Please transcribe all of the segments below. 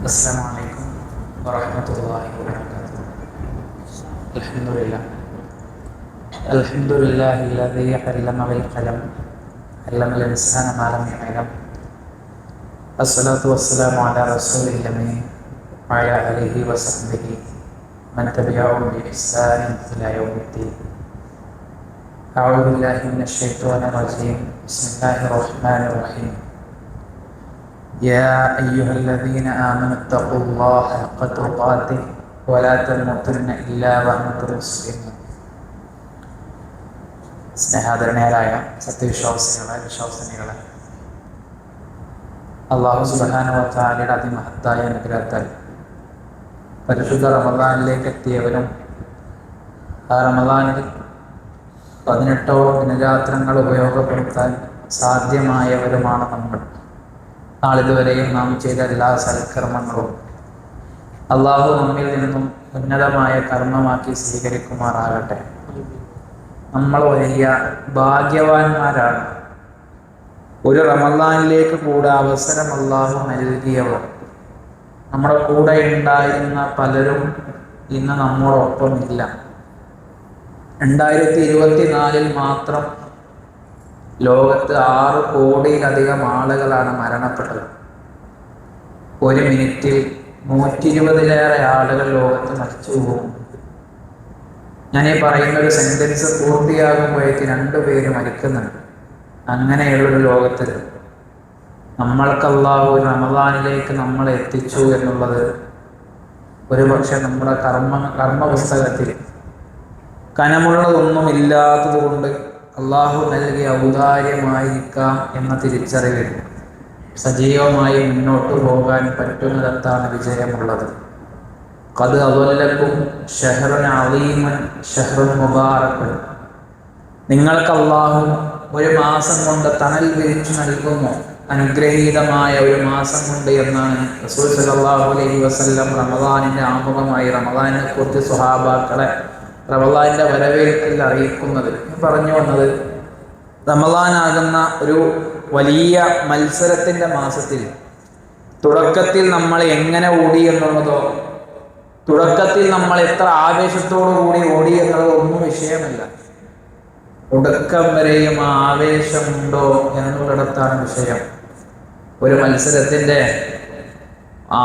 Assalamualaikum warahmatullahi wabarakatuh. Alhamdulillah. Alhamdulillahilladzi 'allama bil qalam, 'allama al-insana ma lam ya'lam. Assalatu wassalamu ala rasulil amin wa ala alihi wa sahbihi man tabi'ahum bi ihsanin ila yaumiddin. A'udzu billahi minasy syaithanir rajim. Bismillahirrahmanirrahim. يا أيها الذين آمنوا اتقوا الله حق تقاته ولا تموتن إلا وأنتم مسلمون. സ്നേഹാദരണീയരായ വിശ്വാസിനികളെ അല്ലാഹു സുബ്ഹാനഹു വ തആലയുടെ അതിമഹത്തായ അനുഗ്രഹത്താൽ പരിശുദ്ധ റമദാനിലേക്ക് എത്തിയവരും ആ റമദാനിൽ 18ഓളം ദിനരാത്രങ്ങൾ ഉപയോഗപ്പെടുത്താൻ സാധ്യമായവരുമാണ് നമ്മൾ. നാളിതുവരെയും നാം ചെയ്ത എല്ലാ സൽക്കർമ്മങ്ങളും അള്ളാഹു നമ്മിൽ നിന്നും ഉന്നതമായ കർമ്മമാക്കി സ്വീകരിക്കുമാറാകട്ടെ. നമ്മൾ വലിയ ഭാഗ്യവാന്മാരാണ്. ഒരു റമദാനിലേക്ക് കൂടെ അവസരം അള്ളാഹു നൽകിയവർ. നമ്മുടെ കൂടെ ഉണ്ടായിരുന്ന പലരും ഇന്ന് നമ്മോടൊപ്പം ഇല്ല. 2024 മാത്രം ലോകത്ത് 6 കോടിയിലധികം ആളുകളാണ് മരണപ്പെട്ടത്. ഒരു മിനിറ്റിൽ 120-ലേറെ ആളുകൾ ലോകത്ത് മരിച്ചു പോകും. ഞാൻ ഈ പറയുന്ന ഒരു സെന്റൻസ് പൂർത്തിയാകുമ്പോഴേക്ക് 2 പേര് മരിക്കുന്നുണ്ട്. അങ്ങനെയുള്ളൊരു ലോകത്തിൽ നമ്മൾക്ക് അല്ലാഹു റമദാനിലേക്ക് നമ്മളെ എത്തിച്ചു എന്നുള്ളത് ഒരുപക്ഷെ നമ്മുടെ കർമ്മ പുസ്തകത്തിൽ കനമുള്ളതൊന്നും ഇല്ലാത്തത് കൊണ്ട് അള്ളാഹു നൽകിയ ഔദാര്യമായിരിക്കാം എന്ന തിരിച്ചറിവിൽ സജീവമായി മുന്നോട്ട് പോകാൻ പറ്റുന്നിടത്താണ് വിജയമുള്ളത്. ഖദ് അദല്ലക്കും ശഹ്റുൻ അളീമുൻ ശഹ്റുൻ മുബാറക്കുൻ. നിങ്ങൾക്ക് അള്ളാഹു ഒരു മാസം കൊണ്ട് തണൽ വിരിച്ചു നൽകുമോ, അനുഗ്രഹീതമായ ഒരു മാസം കൊണ്ട് എന്നാണ് റസൂൽ സല്ലല്ലാഹു അലൈഹി വസല്ലം റമദാനിന്റെ ആമുഖമായി റമദാനിനെ കുറിച്ച് സ്വഹാബാക്കളെ റമദാനിന്റെ വരവേൽപ്പിൽ അറിയിക്കുന്നത്. പറഞ്ഞു വന്നത്, റമദാനാകുന്ന ഒരു വലിയ മത്സരത്തിന്റെ മാസത്തിൽ തുടക്കത്തിൽ നമ്മൾ എങ്ങനെ ഓടി എന്നുള്ളതോ, തുടക്കത്തിൽ നമ്മൾ എത്ര ആവേശത്തോടു കൂടി ഓടി എന്നുള്ളതോ ഒന്നും വിഷയമല്ല. ഒടുക്കം വരെയും ആ ആവേശമുണ്ടോ എന്നുള്ളിടത്താണ് വിഷയം. ഒരു മത്സരത്തിന്റെ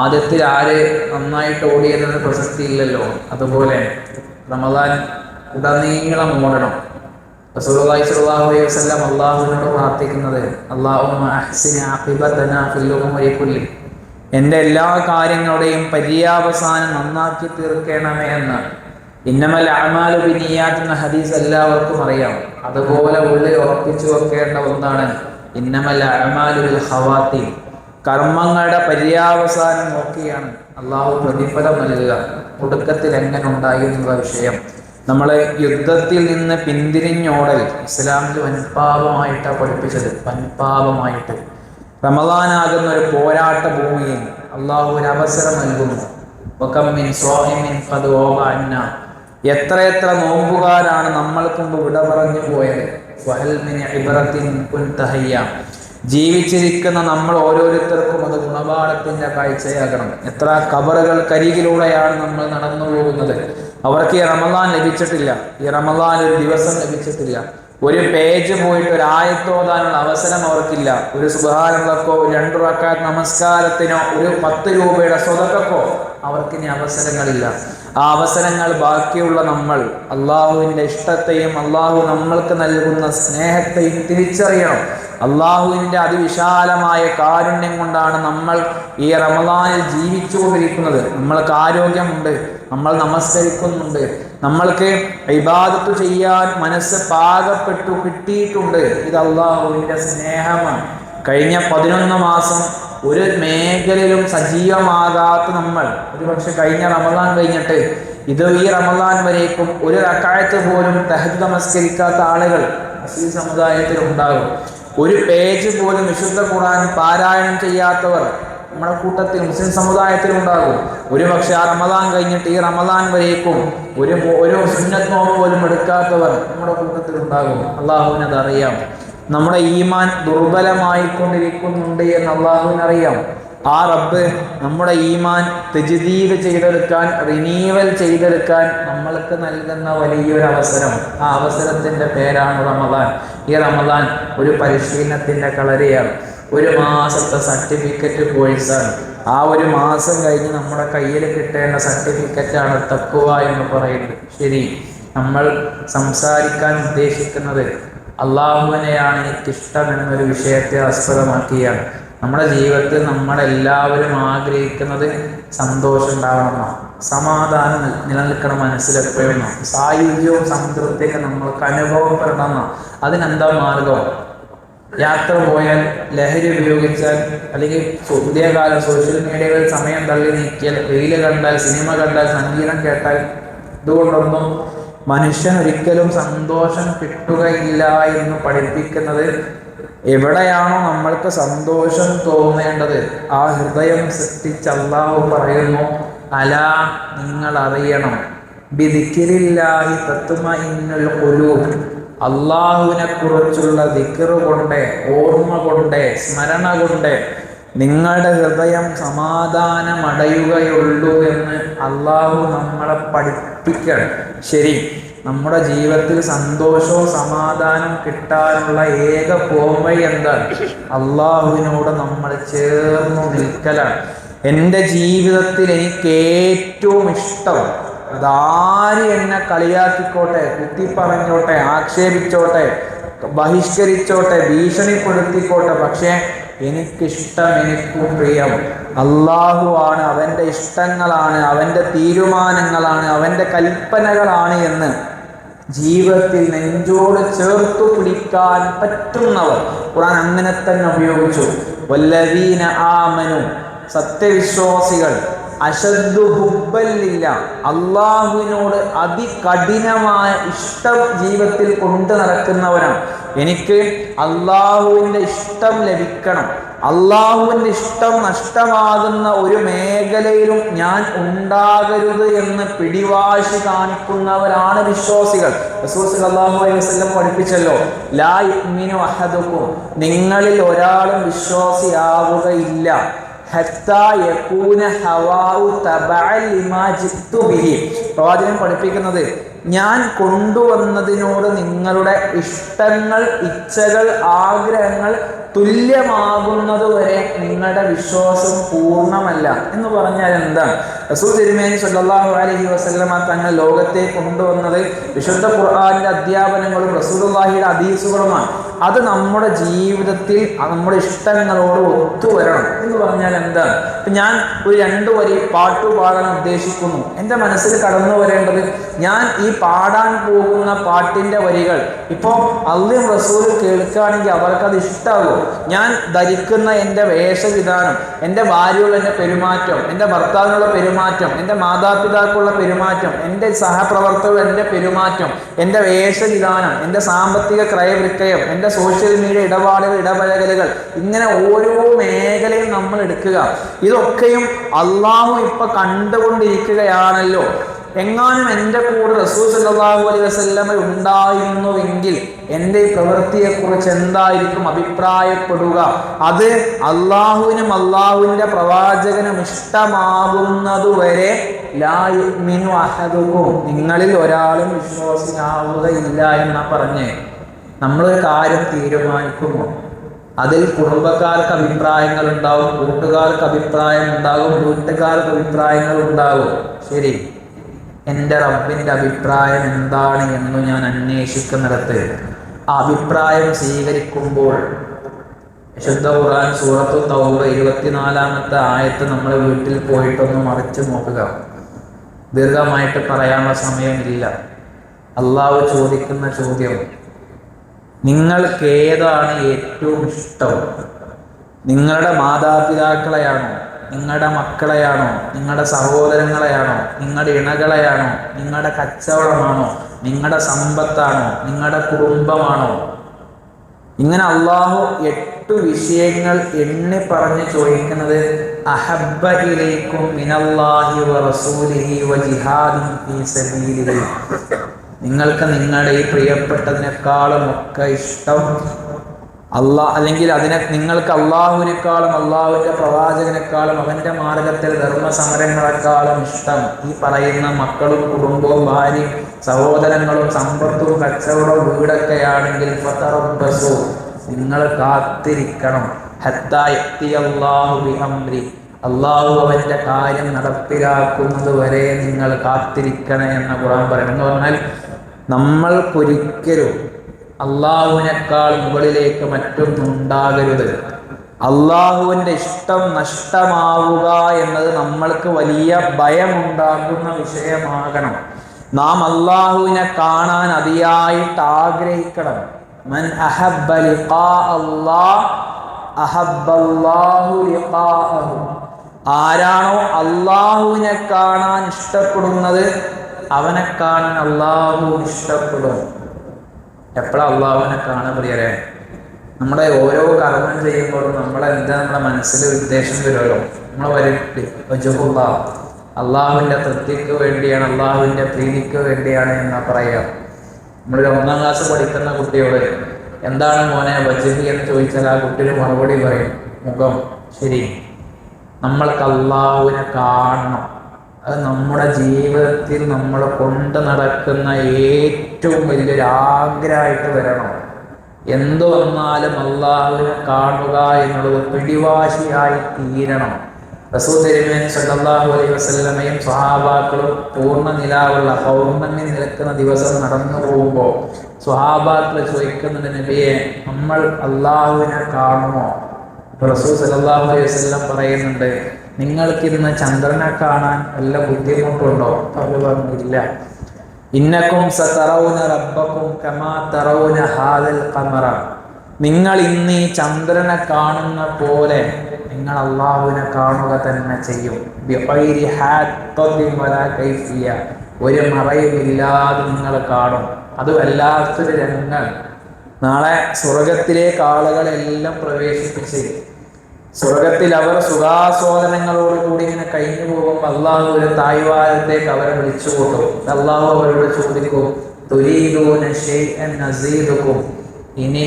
ആദ്യത്തിൽ ആര് നന്നായിട്ട് ഓടിയെന്നത് പ്രസക്തി ഇല്ലല്ലോ. അതുപോലെ റമദാൻ ഉടനീളം ഓടണം. റസൂലുള്ളാഹി സ്വല്ലല്ലാഹു അലൈഹി വസല്ലം അല്ലാഹുവിനോട് പ്രാർത്ഥിക്കുന്നത്, അല്ലാഹുമ്മ അഹ്സിൻ ആഖിബതനാ ഫിൽ ഉമരി കുല്ലി. എൻ്റെ എല്ലാ കാര്യങ്ങളുടെയും പര്യാവസാനം നന്നാക്കി തീർക്കണമേ എന്നാണ്. ഇന്നമൽ അഅ്മാലു ബിനിയ്യാത്ത് എന്ന ഹദീസ് എല്ലാവർക്കും അറിയാം. അതുപോലെ ഉള്ളിൽ ഉറപ്പിച്ചു വെക്കേണ്ട ഒന്നാണ് ഇന്നമൽ അഅ്മാലു ബിൽ ഖവാതീം. കർമ്മങ്ങളുടെ പര്യാവസാനം നോക്കിയാണ് അള്ളാഹു പ്രതിഫലം നൽകുക. ഒടുക്കത്തിൽ എങ്ങനെ ഉണ്ടായി എന്നുള്ള വിഷയം. നമ്മളെ യുദ്ധത്തിൽ നിന്ന് പിന്തിരിഞ്ഞോടൽ ഇസ്ലാമിൽ വൻപാപമായിട്ടാണ് പഠിപ്പിച്ചത്. വൻപാപമായിട്ട് റമദാനാകുന്ന ഒരു പോരാട്ട ഭൂമിയിൽ അള്ളാഹു ഒരു അവസരം നൽകുന്നു. എത്രയെത്ര നോമ്പുകാരാണ് നമ്മൾക്ക് മുമ്പ് വിട പറഞ്ഞു പോയത്. ജീവിച്ചിരിക്കുന്ന നമ്മൾ ഓരോരുത്തർക്കും അത് ഗുണപാഠത്തിന്റെ കാഴ്ചയാകണം. എത്ര കരികിലൂടെയാണ് നമ്മൾ നടന്നു പോകുന്നത്. അവർക്ക് ഈ റമദാൻ ലഭിച്ചിട്ടില്ല. ഈ റമദാൻ ഒരു ദിവസം ലഭിച്ചിട്ടില്ല. ഒരു പേജ് പോയിട്ട് ഒരു ആയത്തോതാനുള്ള അവസരം അവർക്കില്ല. ഒരു സുബ്ഹാനല്ലാഹ്ക്കോ 2 റക്അത്ത് നമസ്കാരത്തിനോ ഒരു 10 രൂപയുടെ സ്വതക്കോ അവർക്കിനി അവസരങ്ങളില്ല. ആ അവസരങ്ങൾ ബാക്കിയുള്ള നമ്മൾ അള്ളാഹുവിൻ്റെ ഇഷ്ടത്തെയും അള്ളാഹു നമ്മൾക്ക് നൽകുന്ന സ്നേഹത്തെയും തിരിച്ചറിയണം. അള്ളാഹുവിൻ്റെ അതിവിശാലമായ കാരുണ്യം കൊണ്ടാണ് നമ്മൾ ഈ റമദാനിൽ ജീവിച്ചുകൊണ്ടിരിക്കുന്നത്. നമ്മൾക്ക് ആരോഗ്യമുണ്ട്, നമ്മൾ നമസ്കരിക്കുന്നുണ്ട്, നമ്മൾക്ക് ഇബാദത്ത് ചെയ്യാൻ മനസ്സ് പാകപ്പെട്ടു കിട്ടിയിട്ടുണ്ട്. ഇത് അള്ളാഹുവിൻ്റെ സ്നേഹമാണ്. കഴിഞ്ഞ 11 മാസം ഒരു മേഖലയിലും സജീവമാകാത്ത നമ്മൾ ഒരുപക്ഷെ കഴിഞ്ഞ റമദാൻ കഴിഞ്ഞിട്ട് ഈ റമദാൻ വരേക്കും ഒരു റക്അത്ത് പോലും തഹജ്ജുദ് നമസ്കരിക്കാത്ത ആളുകൾ മുസ്ലിം സമുദായത്തിൽ ഉണ്ടാകും. ഒരു പേജ് പോലും വിശുദ്ധ ഖുർആൻ പാരായണം ചെയ്യാത്തവർ നമ്മുടെ കൂട്ടത്തിൽ മുസ്ലിം സമുദായത്തിൽ ഉണ്ടാകും. ഒരുപക്ഷെ ആ റമദാൻ കഴിഞ്ഞിട്ട് ഈ റമദാൻ വരേക്കും ഒരു സുന്നത്ത് നോമ്പ് പോലും എടുക്കാത്തവർ നമ്മുടെ കൂട്ടത്തിൽ ഉണ്ടാകും. അള്ളാഹുവിനത് അറിയാം. നമ്മുടെ ഈമാൻ ദുർബലമായിക്കൊണ്ടിരിക്കുന്നുണ്ട് എന്ന് അള്ളാഹുവിനറിയാം. ആ റബ്ബ് നമ്മുടെ ഈമാൻ തജ്ദീദ് ചെയ്തെടുക്കാൻ, റിനീവൽ ചെയ്തെടുക്കാൻ നമ്മൾക്ക് നൽകുന്ന വലിയൊരു അവസരം. ആ അവസരത്തിൻ്റെ പേരാണ് റമദാൻ. ഈ റമദാൻ ഒരു പരിശീലനത്തിൻ്റെ കളരിയാണ്, ഒരു മാസത്തെ സർട്ടിഫിക്കറ്റ് കോഴ്സാണ്. ആ ഒരു മാസം കഴിഞ്ഞ് നമ്മുടെ കയ്യിൽ കിട്ടേണ്ട സർട്ടിഫിക്കറ്റാണ് തഖ്വ എന്ന് പറയുന്നത്. ശരി, നമ്മൾ സംസാരിക്കാൻ ഉദ്ദേശിക്കുന്നത് അള്ളാഹുവിനെയാണ് എനിക്കിഷ്ടം എന്നൊരു വിഷയത്തെ ആസ്പദമാക്കിയാണ്. നമ്മുടെ ജീവിതത്തിൽ നമ്മളെല്ലാവരും ആഗ്രഹിക്കുന്നത് സന്തോഷം ഉണ്ടാവണമെന്നോ, സമാധാനം നിലനിൽക്കണം, മനസ്സിലെപ്പോഴും സായുജ്യവും സംതൃപ്തിയൊക്കെ നമ്മൾക്ക് അനുഭവപ്പെടണമെന്നോ. അതിനെന്താ മാർഗം? യാത്ര പോയാൽ, ലഹരി ഉപയോഗിച്ചാൽ, അല്ലെങ്കിൽ പുതിയ കാലം സോഷ്യൽ മീഡിയകളിൽ സമയം തള്ളി നീക്കിയാൽ, റീല് കണ്ടാൽ, സിനിമ കണ്ടാൽ, സംഗീതം കേട്ടാൽ, ഇതുകൊണ്ടൊന്നും മനുഷ്യൻ ഒരിക്കലും സന്തോഷം കിട്ടുകയില്ല എന്ന് പഠിപ്പിക്കുന്നത് എവിടെയാണോ നമ്മൾക്ക് സന്തോഷം തോന്നേണ്ടത് ആ ഹൃദയം സൃഷ്ടിച്ച അല്ലാഹു പറയുന്നു, അലാ, നിങ്ങൾ അറിയണം, ബിദിക്രില്ലാഹി തത്മഇന്നുൽ ഖുലൂബ്, അള്ളാഹുവിനെ കുറിച്ചുള്ള ദിക്റ് കൊണ്ട്, ഓർമ്മ കൊണ്ട്, സ്മരണ കൊണ്ട് നിങ്ങളുടെ ഹൃദയം സമാധാനമടയുകയുള്ളൂ എന്ന് അള്ളാഹു നമ്മളെ പഠിപ്പിക്കണം. ശരി, നമ്മുടെ ജീവിതത്തിൽ സന്തോഷവും സമാധാനം കിട്ടാനുള്ള ഏക പോംവഴി എന്താണ്? അള്ളാഹുവിനോട് നമ്മൾ ചേർന്ന് നിൽക്കലാണ്. എൻ്റെ ജീവിതത്തിൽ എനിക്ക് ഏറ്റവും ഇഷ്ടം, അതാര് എന്നെ കളിയാക്കിക്കോട്ടെ, കുത്തി പറഞ്ഞോട്ടെ, ആക്ഷേപിച്ചോട്ടെ, ബഹിഷ്കരിച്ചോട്ടെ, ഭീഷണിപ്പെടുത്തിക്കോട്ടെ, പക്ഷേ എനിക്കിഷ്ടം, എനിക്കും പ്രിയം അള്ളാഹു ആണ്, അവൻ്റെ ഇഷ്ടങ്ങളാണ്, അവൻ്റെ തീരുമാനങ്ങളാണ്, അവൻ്റെ കൽപ്പനകളാണ് എന്ന് ജീവിതത്തിൽ നെഞ്ചോട് ചേർത്തു പിടിക്കാൻ പറ്റുന്നവർ ഖുർആൻ അങ്ങനെ തന്നെ ഉപയോഗിച്ചു. വല്ലദീന ആമനു, സത്യവിശ്വാസികൾ, അശദ്ദു ഹുബ്ബല്ലില്ല, അള്ളാഹുവിനോട് അതികഠിനമായ ഇഷ്ടം ജീവിതത്തിൽ കൊണ്ടു നടക്കുന്നവരാണ്. എനിക്ക് അള്ളാഹുവിൻ്റെ ഇഷ്ടം ലഭിക്കണം, അള്ളാഹുവിൻ്റെ ഇഷ്ടം നഷ്ടമാകുന്ന ഒരു മേഖലയിലും ഞാൻ ഉണ്ടാകരുത് എന്ന് പിടിവാശി കാണിക്കുന്നവരാണ് വിശ്വാസികൾ. റസൂൽ സല്ലല്ലാഹു അലൈഹി വസല്ലം പഠിപ്പിച്ചല്ലോ, ലാ യുഅ്മിനു അഹദുക്കും, നിങ്ങളിൽ ഒരാളും വിശ്വാസിയാവുകയില്ല, ഹത്താ യകൂന ഹവാഉ തബഅൻ ലിമാ ജിത്തു ബിഹി, പ്രവാചകൻ പഠിപ്പിക്കുന്നത് ഞാൻ കൊണ്ടുവന്നതിനോട് നിങ്ങളുടെ ഇഷ്ടങ്ങൾ, ഇച്ഛകൾ, ആഗ്രഹങ്ങൾ തുല്യമാകുന്നത് വരെ നിങ്ങളുടെ വിശ്വാസം പൂർണ്ണമല്ല എന്ന് പറഞ്ഞാൽ എന്താണ്? റസൂൽ തിരുമേനി സല്ലല്ലാഹു അലൈഹി വസല്ലമ തങ്ങൾ ലോകത്തെ കൊണ്ടുവന്നത് വിശുദ്ധ ഖുർആനിന്റെ അധ്യാപനങ്ങളും റസൂലുള്ളാഹിയുടെ ഹദീസുകളുമാണ്. അത് നമ്മുടെ ജീവിതത്തിൽ നമ്മുടെ ഇഷ്ടങ്ങളോട് ഒത്തുവരണം എന്ന് പറഞ്ഞാൽ എന്താണ്? ഞാൻ ഒരു 2 വരി പാട്ടു പാടാൻ ഉദ്ദേശിക്കുന്നു. എൻ്റെ മനസ്സിൽ കടന്നു വരേണ്ടത്, ഞാൻ ഈ പാടാൻ പോകുന്ന പാട്ടിൻ്റെ വരികൾ ഇപ്പോൾ അള്ളയും റസൂലും കേൾക്കുകയാണെങ്കിൽ അവർക്കത് ഇഷ്ടാകും. ഞാൻ ധരിക്കുന്ന എൻ്റെ വേഷവിധാനം, എൻ്റെ ഭാര്യയുള്ള എൻ്റെ പെരുമാറ്റം, എൻ്റെ ഭർത്താവിനുള്ള പെരുമാറ്റം, എൻ്റെ മാതാപിതാക്കളുള്ള പെരുമാറ്റം, എൻ്റെ സഹപ്രവർത്തകർ എൻ്റെ പെരുമാറ്റം, എൻ്റെ വേഷവിധാനം, എൻ്റെ സാമ്പത്തിക ക്രയവിക്രയം, എൻ്റെ സോഷ്യൽ മീഡിയ ഇടപാടുകൾ, ഇടപഴകലുകൾ, ഇങ്ങനെ ഓരോ മേഖലയും നമ്മൾ എടുക്കുക. ഇതൊക്കെയും അള്ളാഹു ഇപ്പൊ കണ്ടുകൊണ്ടിരിക്കുകയാണല്ലോ. എങ്ങാനും എൻ്റെ കൂടെ റസൂൽ സല്ലല്ലാഹു അലൈഹി വസല്ലമ ഉണ്ടായിരുന്നുവെങ്കിൽ എൻ്റെ ഈ പ്രവൃത്തിയെക്കുറിച്ച് എന്തായിരിക്കും അഭിപ്രായപ്പെടുക? അത് അള്ളാഹുവിനും അള്ളാഹുവിൻ്റെ പ്രവാചകനും ഇഷ്ടമാകുന്നതുവരെ ലാ യുഅ്മിനു അഹദുക്കും, നിങ്ങളിൽ ഒരാളും വിശ്വാസിയാവുകയില്ല എന്നാ പറഞ്ഞേ. നമ്മളൊരു കാര്യം തീരുമാനിക്കുമോ, അതിൽ കുടുംബക്കാർക്ക് അഭിപ്രായങ്ങൾ ഉണ്ടാവും, കൂട്ടുകാർക്ക് അഭിപ്രായം ഉണ്ടാകും, വീട്ടുകാർക്ക് അഭിപ്രായങ്ങൾ ഉണ്ടാകും. ശരി, എൻ്റെ റബ്ബിൻ്റെ അഭിപ്രായം എന്താണ് എന്ന് ഞാൻ അന്വേഷിക്കുന്നിടത്ത് ആ അഭിപ്രായം സ്വീകരിക്കുമ്പോൾ വിശുദ്ധ ഖുർആൻ സൂറത്തു തൗബ 24-ാമത്തെ ആയത്ത് നമ്മൾ വീട്ടിൽ പോയിട്ടൊന്ന് മറിച്ച് നോക്കുക. ദീർഘമായിട്ട് പറയാനുള്ള സമയമില്ല. അള്ളാഹു ചോദിക്കുന്ന ചോദ്യം, നിങ്ങൾക്ക് ഏതാണ് ഏറ്റവും ഇഷ്ടം? നിങ്ങളുടെ മാതാപിതാക്കളെയാണോ, നിങ്ങളുടെ മക്കളെയാണോ, നിങ്ങളുടെ സഹോദരങ്ങളെയാണോ, നിങ്ങളുടെ ഇണകളെയാണോ, നിങ്ങളുടെ കച്ചവടമാണോ, നിങ്ങളുടെ സമ്പത്താണോ, നിങ്ങളുടെ കുടുംബമാണോ? ഇങ്ങനെ അള്ളാഹു 8 വിഷയങ്ങൾ എണ്ണി പറഞ്ഞ് ചോദിക്കുന്നത്, അഹബ്ബ ഇലൈക്കും മിനല്ലാഹി വറസൂലിഹി വജിഹാദിൻ ഫീ സബീലിഹി, നിങ്ങൾക്ക് നിങ്ങളുടെ ഈ പ്രിയപ്പെട്ടതിനേക്കാളും ഒക്കെ ഇഷ്ടം അല്ലെങ്കിൽ നിങ്ങൾക്ക് അള്ളാഹുവിനേക്കാളും അള്ളാഹുവിൻ്റെ പ്രവാചകനേക്കാളും അവൻ്റെ മാർഗത്തിൽ ധർമ്മസമരങ്ങളെക്കാളും ഇഷ്ടം ഈ പറയുന്ന മക്കളും കുടുംബവും ഭാര്യയും സഹോദരങ്ങളും സമ്പത്തും കച്ചവടവും വീടൊക്കെയാണെങ്കിൽ ഫതറബ്ബസു, നിങ്ങൾ കാത്തിരിക്കണം. ഹത്താ യഅ്തിയല്ലാഹു ബിഅംരി, അള്ളാഹു അവൻ്റെ കാര്യം നടപ്പിലാക്കുന്നത് വരെ നിങ്ങൾ കാത്തിരിക്കണം എന്ന ഖുർആൻ പറയുന്നത്. എന്ന് പറഞ്ഞാൽ നമ്മൾക്കൊരിക്കലും അള്ളാഹുവിനേക്കാൾ മുകളിലേക്ക് മറ്റൊന്നും ഉണ്ടാകരുത്. അള്ളാഹുവിൻ്റെ ഇഷ്ടം നഷ്ടമാവുക എന്നത് നമ്മൾക്ക് വലിയ ഭയമുണ്ടാകുന്ന വിഷയമാകണം. നാം അള്ളാഹുവിനെ കാണാൻ അതിയായിട്ട് ആഗ്രഹിക്കണം. മൻ അഹബ്ബ ലിഖാ അല്ലാഹ് അഹബ്ബല്ലാഹു ലിഖാഅഹു, ആരാണോ അള്ളാഹുവിനെ കാണാൻ ഇഷ്ടപ്പെടുന്നത് അവനെ കാണാൻ അള്ളാഹു ഇഷ്ടപ്പെടും. എപ്പോഴാണ് അള്ളാഹുവിനെ കാണാൻ പ്രിയരെ? നമ്മുടെ ഓരോ കർമ്മം ചെയ്യുമ്പോഴും നമ്മുടെ മനസ്സിൽ ഉദ്ദേശം വരുമല്ലോ. അള്ളാഹുവിൻ്റെ തൃപ്തിക്ക് വേണ്ടിയാണ്, അള്ളാഹുവിൻ്റെ പ്രീതിക്ക് വേണ്ടിയാണ് എന്നാ പറയുക. നമ്മളൊരു 1ാം ക്ലാസ് പഠിക്കുന്ന കുട്ടിയോട് എന്താണ് മോനെ വജ്ഹ് എന്ന് ചോദിച്ചാൽ ആ കുട്ടിയുടെ മറുപടി പറയും മുഖം. ശരി, നമ്മൾക്ക് അള്ളാഹുവിനെ കാണണം. അത് നമ്മുടെ ജീവിതത്തിൽ നമ്മൾ കൊണ്ട് നടക്കുന്ന ഏറ്റവും വലിയൊരു ആഗ്രഹമായിട്ട് വരണം. എന്തു വന്നാലും അള്ളാഹുവിനെ കാണുക എന്നുള്ളത് പിടിവാശിയായി തീരണം. റസൂൽ തിരുമേനി സല്ലല്ലാഹു അലൈഹി വസല്ലമയും സ്വഹാബാക്കളും പൂർണ്ണ നിലാവുള്ള പൗർണ്ണമി നിൽക്കുന്ന ദിവസം നടന്നു പോകുമ്പോൾ സ്വഹാബാക്കൾ ചോദിക്കുന്നുണ്ട്, നബിയെ നമ്മൾ അള്ളാഹുവിനെ കാണുമോ? റസൂൽ സല്ലല്ലാഹു അലൈഹി വസല്ലം പറയുന്നുണ്ട്, നിങ്ങൾക്ക് ഇന്ന് ചന്ദ്രനെ കാണാൻ വല്ല ബുദ്ധിമുട്ടുണ്ടോ? അവർ പറഞ്ഞില്ല. ഇന്നക്കും സതറൗന റബ്ബക്കും കമാ തറൗന ഹാദൽ ഖമറ, നിങ്ങൾ ഇന്ന് ഈ ചന്ദ്രനെ കാണുന്ന പോലെ നിങ്ങൾ അള്ളാഹുവിനെ കാണുക തന്നെ ചെയ്യും. ബിഗൈരി ഹാത്തദിൻ വലാ കൈഫിയ, ഒരു മറയുമില്ലാതെ നിങ്ങൾ കാണും. അത് വല്ലാത്തൊരു രംഗം. നാളെ സ്വർഗത്തിലേക്ക് ആളുകളെല്ലാം പ്രവേശിപ്പിച്ച് സ്വർഗത്തിൽ അവർ സുഖാസ്വാദനങ്ങളോട് കൂടി ഇങ്ങനെ കഴിഞ്ഞു പോകുമ്പോൾ അള്ളാഹു ഒരു തായ്വാരത്തേക്ക് അവരെ വിളിച്ചു കൂട്ടും. അള്ളാഹു അവരോട് ചോദിക്കും, തുരീദൂന ശൈഅൻ അസീദുകും, ഇനി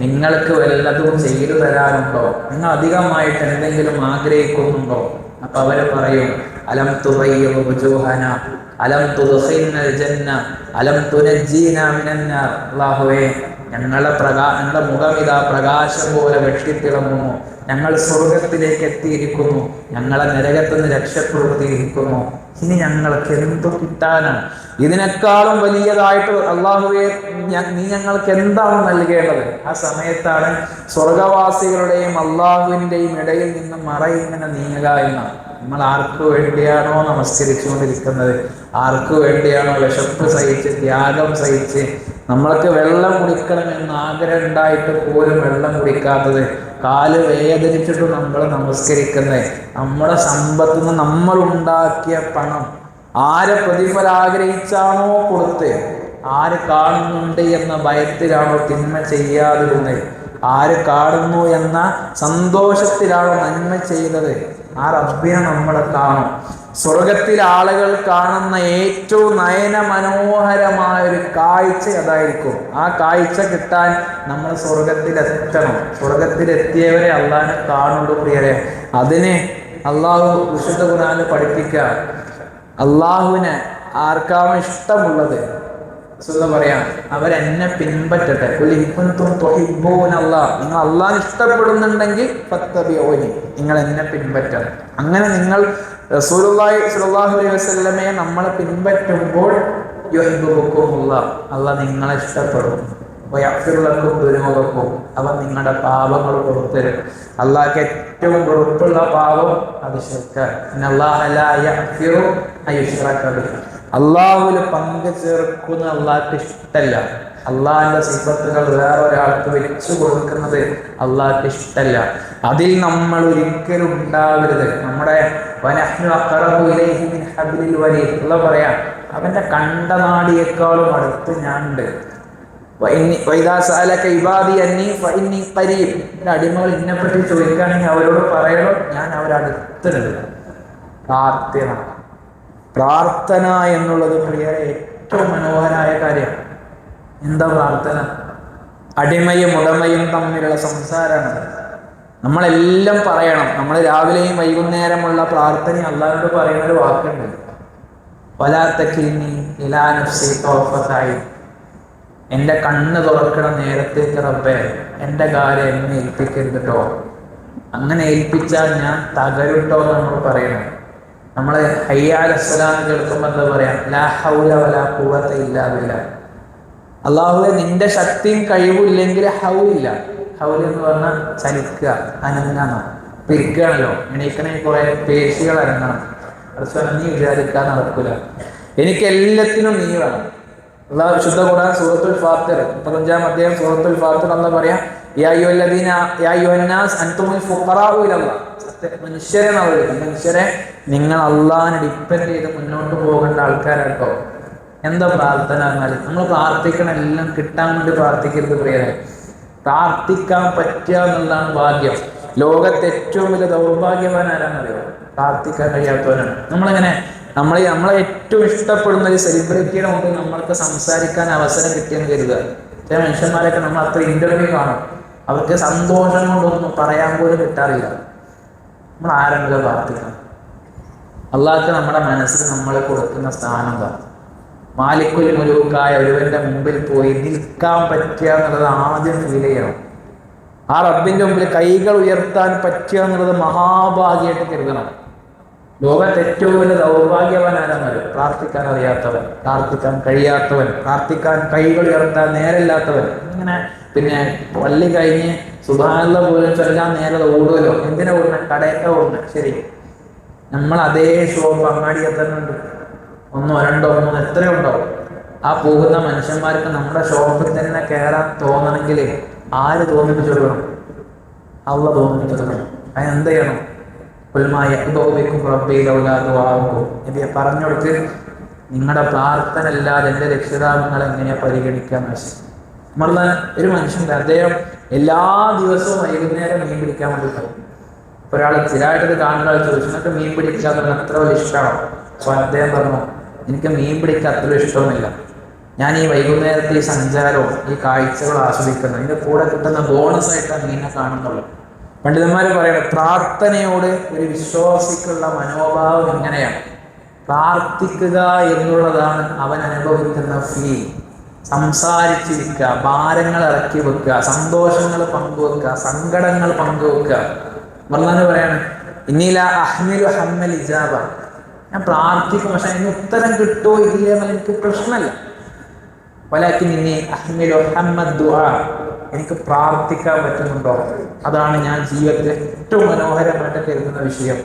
നിങ്ങൾക്ക് വല്ലതും ചെയ്തു തരാനുണ്ടോ? നിങ്ങൾ അധികമായിട്ട് എന്തെങ്കിലും ആഗ്രഹിക്കുന്നുണ്ടോ? അപ്പൊ അവര് പറയും, അലം തുബയ്യിദ് വുജൂഹന അലം തുദ്ഖിൽനൽ ജന്ന അലം തുനജ്ജീന മിനന്നാർ. അല്ലാഹുവേ, ഞങ്ങളുടെ മുഖം ഇതാ പ്രകാശം പോലെ വെട്ടിത്തിളങ്ങുന്നു. ഞങ്ങൾ സ്വർഗത്തിലേക്ക് എത്തിയിരിക്കുന്നു, ഞങ്ങളെ നരകത്തിൽ നിന്ന് രക്ഷപ്പെടുത്തിയിരിക്കുന്നു. ഇനി ഞങ്ങൾക്ക് എന്തു കിട്ടാനാണ്? ഇതിനേക്കാളും വലിയതായിട്ട് അള്ളാഹുവേ നീ ഞങ്ങൾക്ക് എന്താണ് നൽകേണ്ടത്? ആ സമയത്താണ് സ്വർഗവാസികളുടെയും അള്ളാഹുവിൻ്റെയും ഇടയിൽ നിന്ന് മറയിങ്ങനെ നീങ്ങുക എന്നാണ്. നമ്മൾ ആർക്ക് വേണ്ടിയാണോ നമസ്കരിച്ചുകൊണ്ടിരിക്കുന്നത്, ആർക്ക് വേണ്ടിയാണോ വിശപ്പ് സഹിച്ച് ത്യാഗം സഹിച്ച് നമ്മൾക്ക് വെള്ളം കുടിക്കണമെന്ന് ആഗ്രഹം ഉണ്ടായിട്ട് പോലും വെള്ളം കുടിക്കാത്തത്, കാല് വേദനിച്ചിട്ട് നമ്മൾ നമസ്കരിക്കുന്നത്, നമ്മുടെ സമ്പത്തിൽ നിന്ന് നമ്മൾ ഉണ്ടാക്കിയ പണം ആരെ പ്രതിഫലം ആഗ്രഹിച്ചാണോ കൊടുത്ത്, ആര് കാണുന്നുണ്ട് എന്ന ഭയത്തിലാണോ തിന്മ ചെയ്യാതിരുന്നത്, ആര് കാണുന്നു എന്ന സന്തോഷത്തിലാണോ നന്മ ചെയ്തത്, ആ റബ്ബിനെ നമ്മൾ കാണും. സ്വർഗത്തിൽ ആളുകൾ കാണുന്ന ഏറ്റവും നയന മനോഹരമായ ഒരു കാഴ്ച അതായിരിക്കും. ആ കാഴ്ച കിട്ടാൻ നമ്മൾ സ്വർഗത്തിലെത്തണം. സ്വർഗത്തിലെത്തിയവരെ അള്ളാഹിനെ കാണുള്ളൂ പ്രിയരെ. അതിന് അള്ളാഹു വിശുദ്ധ ഖുർആനിൽ പഠിപ്പിക്കുക. അള്ളാഹുവിനെ ആർക്കാണ് ഇഷ്ടമുള്ളത് പറയാം, അവരെന്നെ പിൻപറ്റട്ടെ. നിങ്ങൾ അള്ളാഹിനെ ഇഷ്ടപ്പെടുന്നുണ്ടെങ്കിൽ ഫത്തബിഊനി, നിങ്ങൾ എന്നെ പിൻപറ്റണം. അങ്ങനെ നിങ്ങൾ റസൂലുള്ളാഹി സ്വല്ലല്ലാഹു അലൈഹി വസല്ലമയെ നമ്മൾ പിൻപറ്റുമ്പോൾ യുഹിബ്ബുകുമുല്ലാഹ്, അള്ളാഹ് നിങ്ങളെ ഇഷ്ടപ്പെടും. വയഗ്ഫിർ ലക്കും ദുനൂബക്കും, അവൻ നിങ്ങളുടെ പാപങ്ങൾ പുറത്തരും. അള്ളാഹ്ക്ക് ഏറ്റവും വെറുപ്പുള്ള പാപം അത് ശിർക്കാണ്. ഇന്നല്ലാഹ ലാ യഗ്ഫിറു അയ്യുശ്റക ബിഹി, അള്ളാഹുവിൽ പങ്കു ചേർക്കുന്ന അള്ളാഹ്ക്ക് ഇഷ്ടമല്ല. അള്ളാഹിന്റെ സിഫത്തുകൾ വേറെ ഒരാൾക്ക് വെച്ചു കൊടുക്കുന്നത് അള്ളാഹ്ക്ക് ഇഷ്ടമല്ല. അതിൽ നമ്മൾ ഒരിക്കലും ഉണ്ടാവരുത്. നമ്മുടെ വനഹ്നു അഖറബു ഇലൈഹി മിൻ ഹബ്ലിൽ വരീദ് അല്ല പറയാം, അവന്റെ കണ്ടനാടിയേക്കാളും അടുത്ത് ഞാനുണ്ട്. അടിമകൾ എന്നെപ്പറ്റി ചോദിക്കുകയാണെങ്കിൽ അവരോട് പറയണം, ഞാൻ അവരടുത്തുണ്ട്. പ്രാർത്ഥന എന്നുള്ളത് പ്രിയരെ ഏറ്റവും മനോഹരമായ കാര്യമാണ്. എന്താ പ്രാർത്ഥന? അടിമയും ഉടമയും തമ്മിലുള്ള സംസാരമാണ്. നമ്മളെല്ലാം പറയണം. നമ്മൾ രാവിലെയും വൈകുന്നേരമുള്ള പ്രാർത്ഥന അള്ളാഹുവോട് പറയുന്ന ഒരു വാക്കുണ്ട്, വലാ തകിൽനി ഇലാ നഫ്സി തർഫത ഐൻ. എൻ്റെ കണ്ണ് തുറക്കണ നേരത്തേക്ക് റബ്ബേ എൻ്റെ കാര്യം എന്നെ ഏൽപ്പിക്കരുത് കേട്ടോ. അങ്ങനെ ഏൽപ്പിച്ചാൽ ഞാൻ തകരുട്ടോ എന്ന് നമ്മൾ പറയണം. നമ്മൾ ഹയ്യ അലൽ സ്വലാത്ത് കേൾക്കുമ്പോൾ എന്താ പറയാ, ലാ ഹൗല വലാ ഖുവത ഇല്ലാ ബില്ലാഹ്. അള്ളാഹുവെ നിന്റെ ശക്തിയും കഴിവും ഇല്ലെങ്കിൽ ഹൗലില്ല. ഹൗൽ എന്ന് പറഞ്ഞാൽ ചലിക്കുക, അനങ്ങാണ്, പിരിക്കുകയാണല്ലോ. എണീക്കണമെങ്കിൽ കുറെ പേശികൾ അനങ്ങണം. നീ വിചാരിക്കാൻ നടക്കൂല, എനിക്ക് എല്ലാത്തിനും നീ വേണം. അള്ളാഹു വിശുദ്ധ ഖുർആൻ സൂറത്തുൽ ഫാത്തിർ 35-ാം അധ്യായം സൂറത്തുൽ ഫാത്തിർ എന്താ പറയാ, യാ അയ്യുഹന്നാസ് അൻതുമുൽ ഫുഖറാഉ ഇലല്ലാഹ്. മനുഷ്യരെ മനുഷ്യരെ നിങ്ങൾ അള്ളാഹിനെ ഡിപ്പെൻഡ് ചെയ്ത് മുന്നോട്ട് പോകേണ്ട ആൾക്കാരാട്ടോ. എന്താ പ്രാർത്ഥന എന്നാൽ നമ്മൾ പ്രാർത്ഥിക്കണം, എല്ലാം കിട്ടാൻ വേണ്ടി പ്രാർത്ഥിക്കരുത് പ്രിയരെ. പ്രാർത്ഥിക്കാൻ പറ്റുക എന്നുള്ളതാണ് ഭാഗ്യം. ലോകത്തെ ഏറ്റവും വലിയ ദൗർഭാഗ്യവാൻ ആരാന്നറിയോ? പ്രാർത്ഥിക്കാൻ കഴിയാത്തവനാണ്. നമ്മളെ ഏറ്റവും ഇഷ്ടപ്പെടുന്ന ഒരു സെലിബ്രിറ്റിയുടെ മുമ്പിൽ നമ്മൾക്ക് സംസാരിക്കാൻ അവസരം കിട്ടിയെന്ന് കരുതുക. ചില മനുഷ്യന്മാരൊക്കെ നമ്മൾ അത്ര ഇന്റർവ്യൂ കാണും, അവർക്ക് സന്തോഷം കൊണ്ടൊന്നും പറയാൻ പോലും കിട്ടാറില്ല. നമ്മൾ ആരെങ്കിലും പ്രാർത്ഥിക്കണം. അള്ളാഹ്ക്ക് നമ്മുടെ മനസ്സിൽ നമ്മൾ കൊടുക്കുന്ന സ്ഥാനം എന്താ? മാലിക്കുൽ മുലൂക്കായ ഒരുവന്റെ മുമ്പിൽ പോയി നിൽക്കാൻ പറ്റുക എന്നുള്ളത് ആദ്യം ഫീൽ ചെയ്യണം. ആ റബ്ബിന്റെ മുമ്പിൽ കൈകൾ ഉയർത്താൻ പറ്റുക എന്നുള്ളത് മഹാഭാഗ്യമായിട്ട് കരുതണം. ലോകത്തെ ഏറ്റവും വലിയ ദൗർഭാഗ്യവാനാണെന്നറിയോ? പ്രാർത്ഥിക്കാൻ അറിയാത്തവൻ, പ്രാർത്ഥിക്കാൻ കഴിയാത്തവൻ, പ്രാർത്ഥിക്കാൻ കൈകൾ ഉയർത്താൻ നേരമില്ലാത്തവൻ. പിന്നെ പള്ളി കഴിഞ്ഞ് സുബ്ഹാനല്ലാഹ് പോലും ചൊല്ലാൻ നേരെ ഓടുമല്ലോ. എന്തിനാ ഓടുന്നത്? കടയൊക്കെ ഓടുന്നത്. ശരി, നമ്മൾ അതേ ഷോപ്പ് അങ്ങാടിയെ തന്നെ ഉണ്ട്. 1, 2, 3 എത്രയോ ഉണ്ടാവും. ആ പോകുന്ന മനുഷ്യന്മാർക്ക് നമ്മുടെ ഷോപ്പിൽ തന്നെ കയറാൻ തോന്നണമെങ്കിൽ ആര് തോന്നിപ്പിച്ചു കൊടുക്കണം? അള്ളാഹ് തോന്നിപ്പിച്ചു കൊടുക്കണം. അതിനെന്ത് ചെയ്യണം? പറഞ്ഞുകൊടുത്ത് നിങ്ങളുടെ പ്രാർത്ഥന അല്ലാതെ എൻ്റെ രക്ഷിതാവിങ്ങൾ എങ്ങനെയാ പരിഗണിക്കാൻ ആവശ്യം. ഒരു മനുഷ്യൻ്റെ അദ്ദേഹം എല്ലാ ദിവസവും വൈകുന്നേരം മീൻ പിടിക്കാൻ വേണ്ടി പോകും. ഒരാൾ സ്ഥിരമായിട്ടത് കാണുന്ന ആൾ ചോദിച്ചു, നിങ്ങൾക്ക് മീൻ പിടിക്കാൻ അത്ര വലിയ ഇഷ്ടമാണോ? അപ്പോൾ അദ്ദേഹം പറഞ്ഞു, എനിക്ക് മീൻ പിടിക്കാൻ അത്ര ഇഷ്ടമൊന്നുമില്ല. ഞാൻ ഈ വൈകുന്നേരത്തെ ഈ സഞ്ചാരവും ഈ കാഴ്ചകളും ആസ്വദിക്കുന്നു. ഇതിൻ്റെ കൂടെ കിട്ടുന്ന ബോണസ് ആയിട്ടാണ് മീനെ കാണുന്നുള്ളൂ. പണ്ഡിതന്മാർ പറയുന്നത് പ്രാർത്ഥനയോട് ഒരു വിശ്വാസിക്കുള്ള മനോഭാവം എങ്ങനെയാണ്? പ്രാർത്ഥിക്കുക എന്നുള്ളതാണ് അവൻ അനുഭവിക്കുന്ന ഫീൽ. സംസാരിച്ചിരിക്കുക, ഭാരങ്ങൾ ഇറക്കി വെക്കുക, സന്തോഷങ്ങൾ പങ്കുവെക്കുക, സങ്കടങ്ങൾ പങ്കുവെക്കുക. പറഞ്ഞാൽ പറയാണ്, ഇന്നീല അഹ്മിലു ഹമ്മൽ ഇജാബ. ഞാൻ പ്രാർത്ഥിക്കും, പക്ഷെ അതിന് ഉത്തരം കിട്ടുമോ ഇല്ല എന്നുള്ള എനിക്ക് പ്രശ്നമല്ല. വലാകിൻ ഇന്നി അഹ്മിലു ഹമ്മദ് ദുആ. എനിക്ക് പ്രാർത്ഥിക്കാൻ പറ്റുന്നുണ്ടോ? അതാണ് ഞാൻ ജീവിതത്തിൽ ഏറ്റവും മനോഹരമായിട്ട് കരുതുന്ന വിഷയം.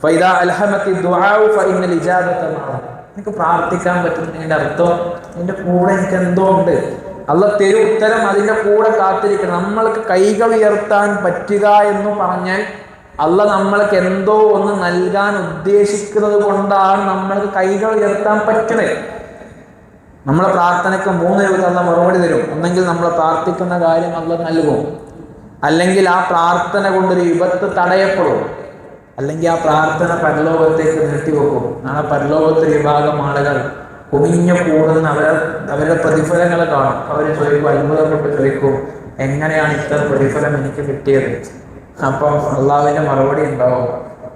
ഫൈദാ അൽഹമത്തി ദുആഉ ഫഇന്നൽ ഇജാബത മഅഹു. എനിക്ക് പ്രാർത്ഥിക്കാൻ പറ്റുന്നതിൻ്റെ അർത്ഥം എൻ്റെ കൂടെ എനിക്ക് എന്തോ ഉണ്ട്. അള്ളാഹ് തരും ഉത്തരം, അതിൻ്റെ കൂടെ കാത്തിരിക്കണം. നമ്മൾക്ക് കൈകൾ ഉയർത്താൻ പറ്റുക എന്ന് പറഞ്ഞാൽ അള്ളാഹ് നമ്മൾക്ക് എന്തോ ഒന്ന് നൽകാൻ ഉദ്ദേശിക്കുന്നത് കൊണ്ടാണ് നമ്മൾക്ക് കൈകൾ ഉയർത്താൻ പറ്റുന്നത്. നമ്മളെ പ്രാർത്ഥനയ്ക്ക് 3 രൂപ അള്ളാഹ് മറുപടി തരും. ഒന്നെങ്കിൽ നമ്മൾ പ്രാർത്ഥിക്കുന്ന കാര്യം അള്ളാഹ് നൽകും, അല്ലെങ്കിൽ ആ പ്രാർത്ഥന കൊണ്ടൊരു വിപത്ത് തടയപ്പെടും, അല്ലെങ്കിൽ ആ പ്രാർത്ഥന പരലോകത്തേക്ക് നീട്ടിവെക്കും. നാളെ പരലോകത്തെ വിഭാഗം ആളുകൾ കുമിഞ്ഞു കൂടുന്ന അവരുടെ പ്രതിഫലങ്ങൾ കാണും. അവർ ചോദിക്കും, അത്ഭുതപ്പെട്ട് ചോദിക്കും, എങ്ങനെയാണ് ഇത്ര പ്രതിഫലം എനിക്ക് കിട്ടിയത്? അപ്പം അള്ളാഹുവിൻ്റെ മറുപടി ഉണ്ടാവും,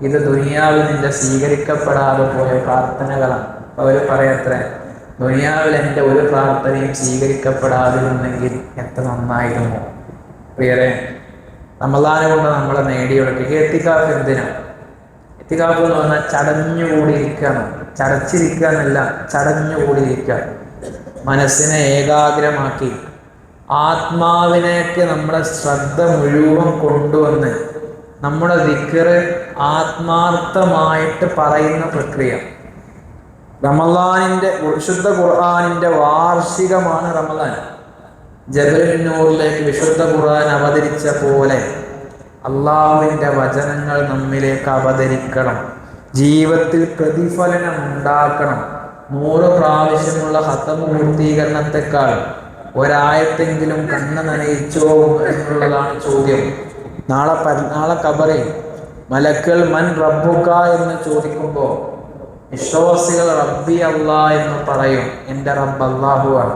ഇത് ദുനിയാവിൽ നിന്റെ സ്വീകരിക്കപ്പെടാതെ പോയ പ്രാർത്ഥനകളാണ്. അവർ പറയത്രേ, ദുനിയാവിൽ എൻ്റെ ഒരു പ്രാർത്ഥനയും സ്വീകരിക്കപ്പെടാതിരുന്നെങ്കിൽ എത്ര നന്നായിരുന്നു. പ്രിയരെ, റമളാനെ കൊണ്ട് നമ്മളെ നേടിയെടുക്കുക. എത്തിക്കാഫ് എന്തിനാണ്? എത്തിക്കാഫ് എന്ന് പറഞ്ഞാൽ ചടഞ്ഞുകൂടിയിരിക്കുകയാണ്. ചടച്ചിരിക്കുക എന്നല്ല, ചടഞ്ഞുകൂടിയിരിക്കുക. മനസ്സിനെ ഏകാഗ്രമാക്കി ആത്മാവിനേക്ക് നമ്മുടെ ശ്രദ്ധ മുഴുവൻ കൊണ്ടുവന്ന് നമ്മുടെ ദിക്ർ ആത്മാർത്ഥമായിട്ട് പറയുന്ന പ്രക്രിയ. റമളാനിൻ്റെ വിശുദ്ധ ഖുർആനിൻ്റെ വാർഷികമാണ് റമളാൻ. ജബലുൻ നൂറിലേക്ക് വിശുദ്ധ ഖുർആൻ അവതരിച്ച പോലെ അള്ളാഹുവിൻ്റെ വചനങ്ങൾ നമ്മിലേക്ക് അവതരിക്കണം. ജീവിതത്തിൽ പ്രതിഫലനം ഉണ്ടാക്കണം. 100 പ്രാവശ്യമുള്ള ഖത്മ് പൂർത്തീകരണത്തെക്കാൾ ഒരായത്തെങ്കിലും കണ്ണ് നനയിച്ചോ എന്നുള്ളതാണ് ചോദ്യം. നാളെ ഖബറിൽ മലക്കുകൾ മൻ റബ്ബുക എന്ന് ചോദിക്കുമ്പോൾ വിശ്വാസികൾ റബ്ബി അല്ലാഹ് എന്ന് പറയും. എൻ്റെ റബ്ബ് അല്ലാഹു ആണ്.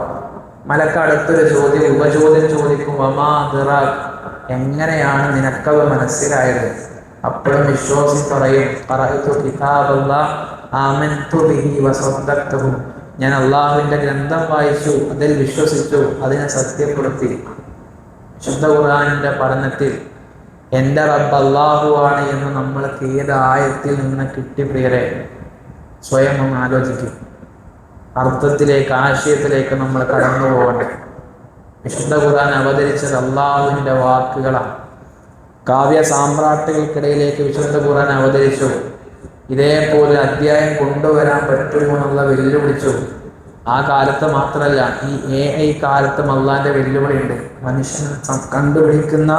മലക്ക് അടുത്തൊരു ചോദ്യം, ഉപചോദ്യം ചോദിക്കും, വമാ ദിറാക്, എങ്ങനെയാണ് നിനക്കവ മനസ്സിലായത്? അപ്പോഴും വിശ്വാസി പറയും, ഖറഅതു കിതാബല്ലാഹ് ആമൻതു ബിഹി വസദ്ദഖ്തുഹു, ഞാൻ അള്ളാഹുവിന്റെ ഗ്രന്ഥം വായിച്ചു, അതിൽ വിശ്വസിച്ചു, അതിനെ സത്യപ്പെടുത്തി. വിശുദ്ധ ഖുർആനിന്റെ പഠനത്തിൽ എൻ്റെ റബ്ബ് അല്ലാഹു ആണ് എന്ന് നമ്മൾക്ക് ഏത് ആയത്തിൽ നിന്ന് കിട്ടി പ്രിയരെ? സ്വയം ഒന്ന് ആലോചിക്കും. അർത്ഥത്തിലേക്ക്, ആശയത്തിലേക്ക് നമ്മൾ കടന്നു പോകണ്ടേ. വിശുദ്ധ ഖുർആൻ അവതരിച്ചത് അള്ളാഹുവിൻ്റെ വാക്കുകളാണ്. കാവ്യ സാമ്രാട്ടുകൾക്കിടയിലേക്ക് വിശുദ്ധ ഖുർആൻ അവതരിച്ചു. ഇതേപോലെ അധ്യായം കൊണ്ടുവരാൻ പറ്റുമോ എന്നുള്ള വെല്ലുവിളിച്ചു. ആ കാലത്ത് മാത്രമല്ല, ഈ AI കാലത്തും അള്ളാന്റെ വെല്ലുവിളിയുണ്ട്. മനുഷ്യൻ കണ്ടുപിടിക്കുന്ന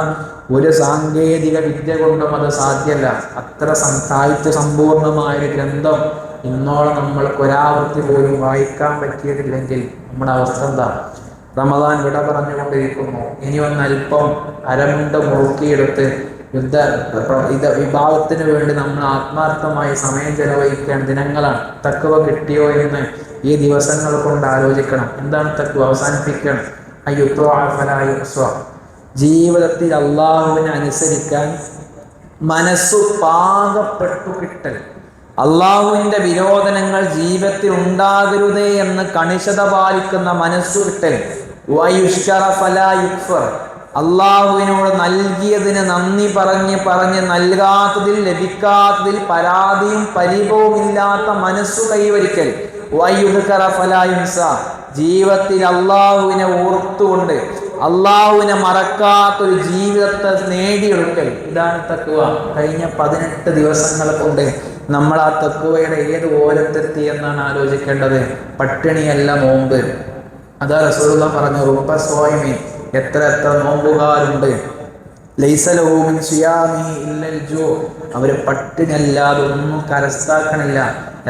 ഒരു സാങ്കേതിക വിദ്യ കൊണ്ടും അത് സാധ്യമല്ല. അത്ര സാഹിത്യ സമ്പൂർണമായൊരു ഗ്രന്ഥം ഇന്നോളം നമ്മൾക്ക് ഒരാവൃത്തി പോലും വായിക്കാൻ പറ്റിയിട്ടില്ലെങ്കിൽ നമ്മുടെ അവസ്ഥ എന്താ? റമദാൻ വിട പറഞ്ഞുകൊണ്ടിരിക്കുന്നു. ഇനി ഒന്നല്പം അരമുണ്ട മുറുക്കിയെടുത്ത് വിഭാഗത്തിന് വേണ്ടി നമ്മൾ ആത്മാർത്ഥമായി സമയം ചെലവഴിക്കേണ്ട ദിനങ്ങളാണ്. തഖ്വ കിട്ടിയോ എന്ന് ഈ ദിവസങ്ങൾ കൊണ്ട് ആലോചിക്കണം. എന്താണ് തഖ്വ? അവസാനിപ്പിക്കണം. ജീവിതത്തിൽ അള്ളാഹുവിനെ അനുസരിക്കാൻ മനസ്സു പാകപ്പെട്ടു കിട്ടൽ, അള്ളാഹുവിൻ്റെ വിരോധനങ്ങൾ ജീവിതത്തിൽ ഉണ്ടാകരുതേ എന്ന് കണിശത പാലിക്കുന്ന മനസ്സു കിട്ടൽ, അള്ളാഹുവിനോട് നൽകിയതിന് നന്ദി പറഞ്ഞ് നൽകാത്തതിൽ, ലഭിക്കാത്തതിൽ പരാതിയും പരിഭവവും ഇല്ലാത്ത മനസ്സു കൈവരിക്കൽ, ജീവിതത്തിൽ അള്ളാഹുവിനെ ഓർത്തുകൊണ്ട് അള്ളാഹുവിനെ മറക്കാത്തൊരു ജീവിതത്തെ നേടിയെടുക്കൽ. ഇതാണ് തഖ്വ. കഴിഞ്ഞ 18 ദിവസങ്ങൾ കൊണ്ട് നമ്മൾ ആ തഖ്വയുടെ ഏത് ഓരത്തെത്തി എന്നാണ് ആലോചിക്കേണ്ടത്. പട്ടിണിയല്ല നോമ്പ്. അതാ റസൂലുള്ളാഹി പറഞ്ഞു, റുബ്ബ സ്വായിമീൻ, എത്ര നോമ്പുകാരുണ്ട്, ലൈസ ലഹു മിൻ സിയാമിഹി ഇല്ലൽ ജൂ, അവര് പട്ടിണിയല്ലാതെ ഒന്നും കരസ്ഥാക്കണില്ല.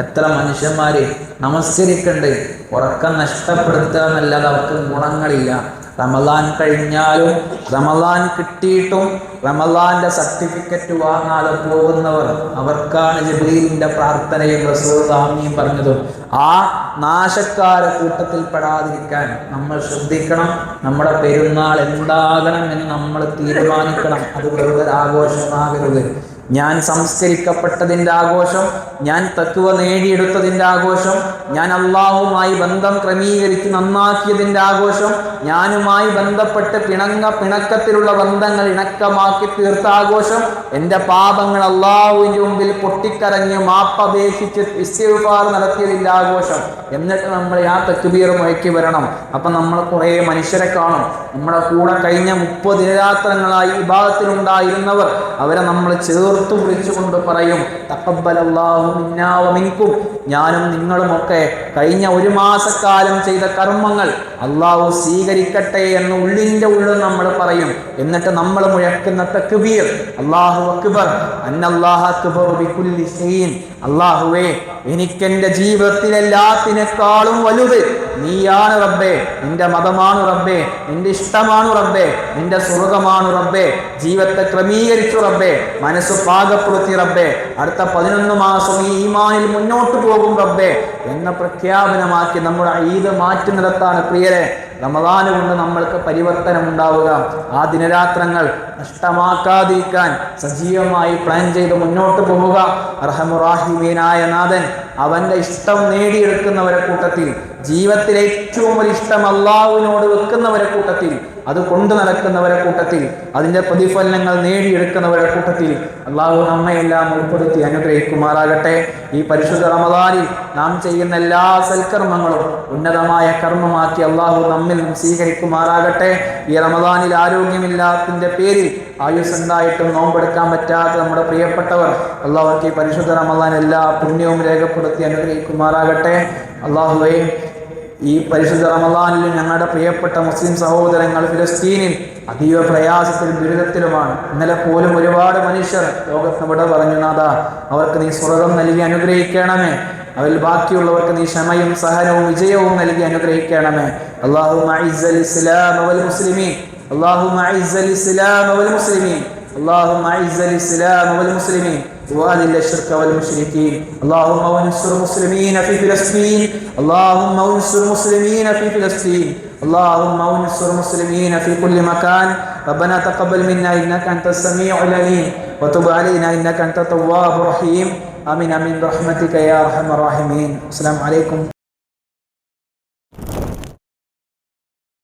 എത്ര മനുഷ്യന്മാര് നമസ്കരിക്കണ്ട്, ഉറക്കം നഷ്ടപ്പെടുത്തുക എന്നല്ലാതെ അവർക്ക് ഗുണങ്ങളില്ല. റമദാൻ കഴിഞ്ഞാലും റമദാൻ കിട്ടിയിട്ടും റമദാന്റെ സർട്ടിഫിക്കറ്റ് വാങ്ങാതെ പോകുന്നവർ, അവർക്കാണ് ജിബ്രീലിന്റെ പ്രാർത്ഥനയും റസൂലുള്ളാഹിയും പറഞ്ഞതും. ആ നാശക്കാരെ കൂട്ടത്തിൽ പെടാതിരിക്കാൻ നമ്മൾ ശ്രദ്ധിക്കണം. നമ്മുടെ പെരുന്നാൾ എന്താകണം എന്ന് നമ്മൾ തീരുമാനിക്കണം. അത് വെറുതെ ആഘോഷമാകരുത്. ഞാൻ സംസ്കരിക്കപ്പെട്ടതിൻ്റെ ആഘോഷം, ഞാൻ തഖ്വ നേടിയെടുത്തതിൻ്റെ ആഘോഷം, ഞാൻ അള്ളാഹുമായി ബന്ധം ക്രമീകരിച്ച് നന്നാക്കിയതിൻ്റെ ആഘോഷം, ഞാനുമായി ബന്ധപ്പെട്ട് പിണക്കത്തിലുള്ള ബന്ധങ്ങൾ ഇണക്കമാക്കി തീർത്ത ആഘോഷം, എൻ്റെ പാപങ്ങൾ അള്ളാഹുവിൻ്റെ മുമ്പിൽ പൊട്ടിക്കരഞ്ഞ് മാപ്പപേക്ഷിച്ച് ഇസ്തിഗ്ഫാർ നടത്തിയതിൻ്റെ ആഘോഷം. എന്നിട്ട് നമ്മൾ ആ തക്ബീർ മുഴക്കി വരണം. അപ്പം നമ്മൾ കുറേ മനുഷ്യരെ കാണും. നമ്മുടെ കൂടെ കഴിഞ്ഞ 30 ദിനരാത്രങ്ങളായി ഇബാദത്തിലുണ്ടായിരുന്നവർ, അവരെ നമ്മൾ ചേർത്ത് വിളിച്ചുകൊണ്ട് പറയും, തഖബ്ബലല്ലാഹു മിന്നാ വ മിൻകും, ഞാനും നിങ്ങളുമൊക്കെ കഴിഞ്ഞ 1 മാസക്കാലം ചെയ്ത കർമ്മങ്ങൾ അള്ളാഹു സ്വീകരിക്കട്ടെ എന്ന് ഉള്ളിൻ്റെ ഉള്ളിൽ നമ്മൾ പറയും. എന്നിട്ട് നമ്മൾ മുഴക്കുന്ന തക്ബീർ, അല്ലാഹു അക്ബർ, അന്നല്ലാഹ അക്ബറു ബികുല്ലി ഷൈഇൻ, അല്ലാഹുവേ, എനിക്കെൻ്റെ ജീവിതത്തിലെല്ലാത്തിനേക്കാളും വലുത് നീയാണ് റബ്ബേ, നിന്റെ മതമാണ് റബ്ബേ, നിന്റെ ഇഷ്ടമാണ് റബ്ബേ, നിന്റെ സ്വർഗമാണ് റബ്ബേ, ജീവിതത്തെ ക്രമീകരിച്ചു റബ്ബേ, മനസ്സ് പാകപ്പെടുത്തി റബ്ബേ, അടുത്ത 11 മാസം ഈ ഈമാനിൽ മുന്നോട്ട് പോകും റബ്ബേ എന്ന പ്രഖ്യാപനമാക്കി നമ്മുടെ ഈദ് മാറ്റി നിർത്താൻ പ്രിയരെ റമദാൻ കൊണ്ട് നമ്മൾക്ക് പരിവർത്തനം ഉണ്ടാവുക. ആ ദിനരാത്രങ്ങൾ നഷ്ടമാക്കാതിരിക്കാൻ സജീവമായി പ്ലാൻ ചെയ്ത് മുന്നോട്ട് പോവുക. റഹമുറാഹിമീനായ നാഥൻ അവൻ്റെ ഇഷ്ടം നേടിയെടുക്കുന്നവരെ കൂട്ടത്തിൽ, ജീവിതത്തിലെ ഏറ്റവും വലിയ ഇഷ്ടം അള്ളാഹുവിനോട് വെക്കുന്നവരെ കൂട്ടത്തിൽ, അത് കൊണ്ടു നടക്കുന്നവരെ കൂട്ടത്തിൽ, അതിൻ്റെ പ്രതിഫലനങ്ങൾ നേടിയെടുക്കുന്നവരെ കൂട്ടത്തിൽ അള്ളാഹു നമ്മയെല്ലാം ഉൾപ്പെടുത്തി അനുഗ്രഹിക്കുമാറാകട്ടെ. ഈ പരിശുദ്ധ റമദാനിൽ നാം ചെയ്യുന്ന എല്ലാ സൽക്കർമ്മങ്ങളും ഉന്നതമായ കർമ്മമാക്കി അള്ളാഹു നമ്മിൽ സ്വീകരിക്കുമാറാകട്ടെ. ഈ റമദാനിൽ ആരോഗ്യമില്ലാത്തതിൻ്റെ പേരിൽ ആയുസ് ഉണ്ടായിട്ടും നോമ്പെടുക്കാൻ പറ്റാത്ത നമ്മുടെ പ്രിയപ്പെട്ടവർ, അള്ളാഹുക്ക് ഈ പരിശുദ്ധ റമദാൻ എല്ലാ പുണ്യവും രേഖപ്പെടുത്തി അനുഗ്രഹിക്കുമാറാകട്ടെ. അള്ളാഹുവേ, ഈ പരിശുദ്ധ റമദാനിൽ ഞങ്ങളുടെ പ്രിയപ്പെട്ട മുസ്ലിം സഹോദരങ്ങൾ ഫിലിസ്തീനിൽ അതീവ പ്രയാസത്തിലും ദുരിതത്തിലുമാണ്. ഇന്നലെ പോലും ഒരുപാട് മനുഷ്യർ ലോകത്ത് ഇവിടെ പറഞ്ഞു, നാഥാ, അവർക്ക് നീ സ്വർഗം നൽകി അനുഗ്രഹിക്കണമേ. അവരിൽ ബാക്കിയുള്ളവർക്ക് നീ ക്ഷമയും സഹനവും വിജയവും നൽകി അനുഗ്രഹിക്കണമേ. അല്ലാഹുമ്മ അഇസ്സൽ ഇസ്ലാമ വൽ മുസ്ലിമീൻ, അല്ലാഹുമ്മ അഇസ്സൽ ഇസ്ലാമ വൽ മുസ്ലിമീൻ, അല്ലാഹുമ്മ അഇസ്സൽ ഇസ്ലാമ വൽ മുസ്ലിമീൻ وأذل الشرك والمشركين. اللهم انصر المسلمين في فلسطين، اللهم انصر المسلمين في فلسطين، اللهم انصر المسلمين في كل مكان. ربنا تقبل منا إنك أنت السميع العليم وتب علينا إنك أنت التواب الرحيم. آمين آمين برحمتك يا أرحم الراحمين. السلام عليكم.